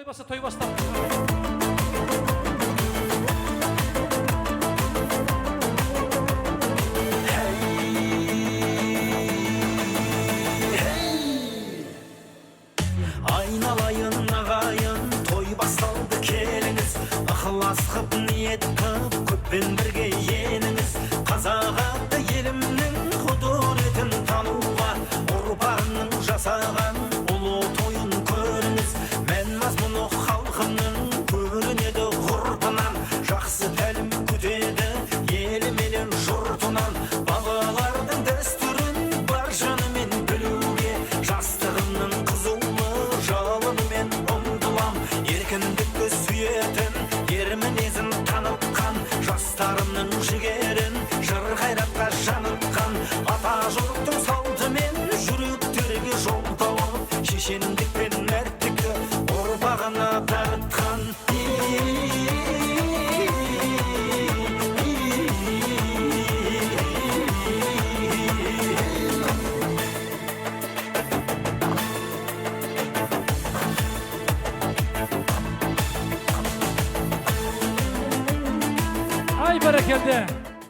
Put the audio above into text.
basa toy bastı. Aynalayın ağayın toy bastaldı keliniz. Ahlas kıp niyet kıp köppen birge yeniniz. Kazağatta yelimnin huduretin tanıva. Urbanın jasağan ulu toyun körünüz. Men mazmunu halkının körünedi gurbunan. Жақсы тәлім күтеді елім елін жұртынан. Бағалардың дәстүрін бар жанымен білуге. Жастығымның қызуы жалынымен ұмтылам. Еркіндікті сүйетін ер мінезін танытқан. Жастарымның жігерін жыр қайратқа жанытқан. Ата жұрттың салтымен жүректерге жол тауып, шешендік пен мәрттікті ұрпағына дарытқан. Ay berekelde.